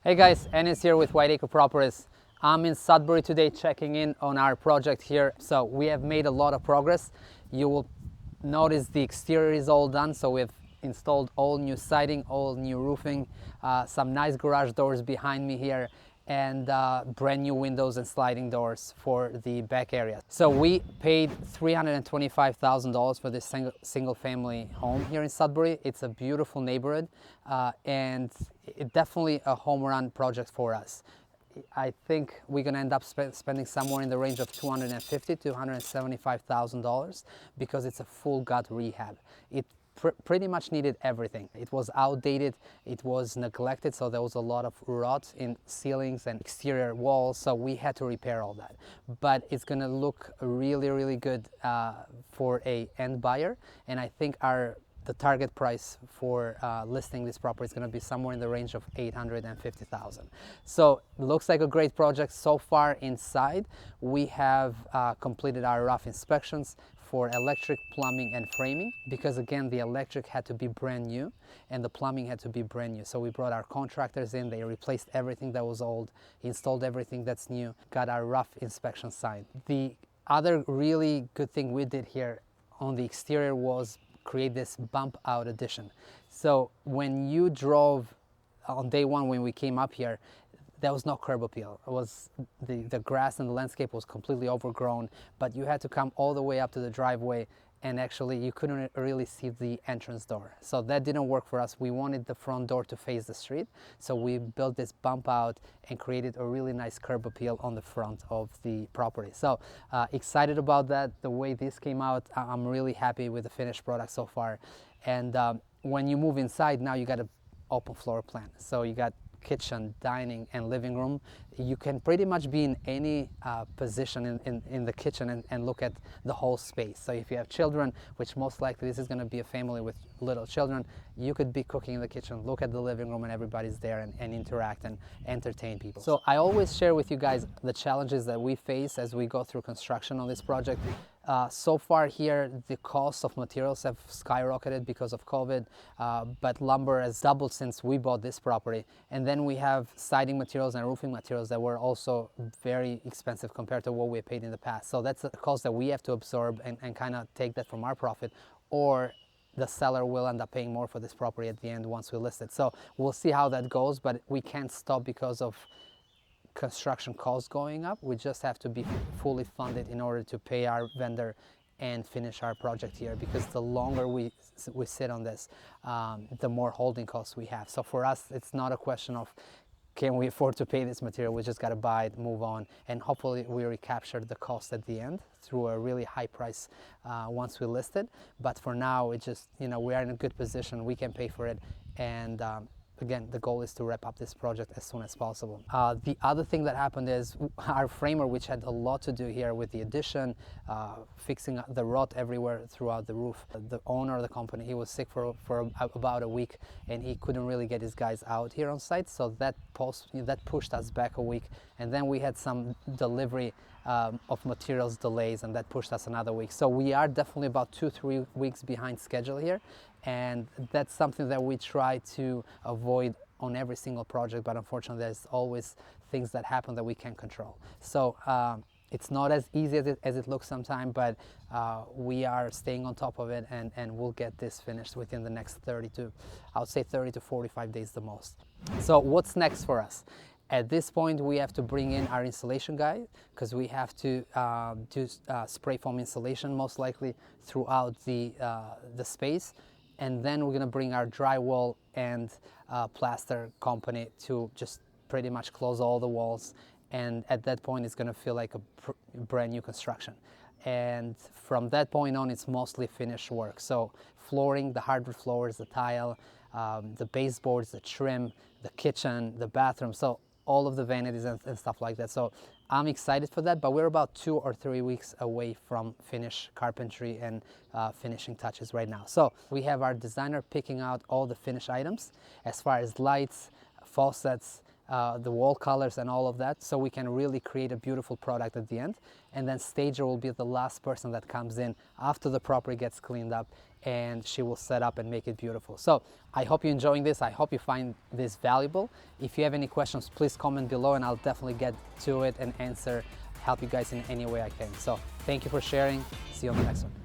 Hey guys, Enis here with Whiteacre Properties. I'm in Sudbury today checking in on our project here. So we have made a lot of progress. You will notice the exterior is all done. So we've installed all new siding, all new roofing, some nice garage doors behind me here, and brand new windows and sliding doors for the back area. So we paid $325,000 for this single family home here in Sudbury. It's a beautiful neighborhood and it definitely a home run project for us. I think we're going to end up spending somewhere in the range of $250,000 to $275,000 because it's a full gut rehab. It pretty much needed everything. It was outdated, it was neglected, so there was a lot of rot in ceilings and exterior walls, so we had to repair all that. But it's going to look really good for a end buyer, and I think the target price for listing this property is going to be somewhere in the range of $850,000. So it looks like a great project so far. Inside we have completed our rough inspections for electric, plumbing and framing, because again the electric had to be brand new and the plumbing had to be brand new. So we brought our contractors in, they replaced everything that was old, installed everything that's new, got our rough inspection signed. The other really good thing we did here on the exterior was create this bump out addition. So when you drove on day one, when we came up here, there was no curb appeal. It was the grass and the landscape was completely overgrown, but you had to come all the way up to the driveway, and actually you couldn't really see the entrance door. So that didn't work for us. We wanted the front door to face the street, so we built this bump out and created a really nice curb appeal on the front of the property. So excited about that, the way this came out. I'm really happy with the finished product so far. And when you move inside, now you got an open floor plan. So you got kitchen, dining and living room. You can pretty much be in any position in the kitchen and look at the whole space. So if you have children, which most likely this is going to be a family with little children, you could be cooking in the kitchen, look at the living room and everybody's there and interact and entertain people. So I always share with you guys the challenges that we face as we go through construction on this project. So far here, the cost of materials have skyrocketed because of COVID, but lumber has doubled since we bought this property. And then we have siding materials and roofing materials that were also very expensive compared to what we paid in the past. So that's a cost that we have to absorb and kind of take that from our profit, or the seller will end up paying more for this property at the end once we list it. So we'll see how that goes, but we can't stop because of construction costs going up. We just have to be fully funded in order to pay our vendor and finish our project here, because the longer we sit on this, the more holding costs we have. So for us, it's not a question of can we afford to pay this material. We just got to buy it, move on, and hopefully we recapture the cost at the end through a really high price once we list it. But for now, it just, we are in a good position, we can pay for it, and again, the goal is to wrap up this project as soon as possible. The other thing that happened is our framer, which had a lot to do here with the addition, fixing the rot everywhere throughout the roof. The owner of the company, he was sick for about a week, and he couldn't really get his guys out here on site, so that pushed us back a week. And then we had some delivery of materials delays, and that pushed us another week. So we are definitely about 2-3 weeks behind schedule here. And that's something that we try to avoid on every single project, but unfortunately there's always things that happen that we can't control. So it's not as easy as it looks sometimes, but we are staying on top of it, and we'll get this finished within the next 30 to 45 days the most. So what's next for us? At this point, we have to bring in our installation guy, because we have to do spray foam installation most likely throughout the space. And then we're going to bring our drywall and plaster company to just pretty much close all the walls. And at that point, it's going to feel like a brand new construction. And from that point on, it's mostly finished work. So flooring, the hardwood floors, the tile, the baseboards, the trim, the kitchen, the bathroom. So all of the vanities and stuff like that. So I'm excited for that, but we're about 2 or 3 weeks away from finished carpentry and finishing touches right now. So we have our designer picking out all the finished items as far as lights, faucets, the wall colors and all of that, so we can really create a beautiful product at the end. And then stager will be the last person that comes in after the property gets cleaned up, and she will set up and make it beautiful. So I hope you're enjoying this. I hope you find this valuable. If you have any questions, please comment below and I'll definitely get to it and help you guys in any way I can. So thank you for sharing. See you on the next one.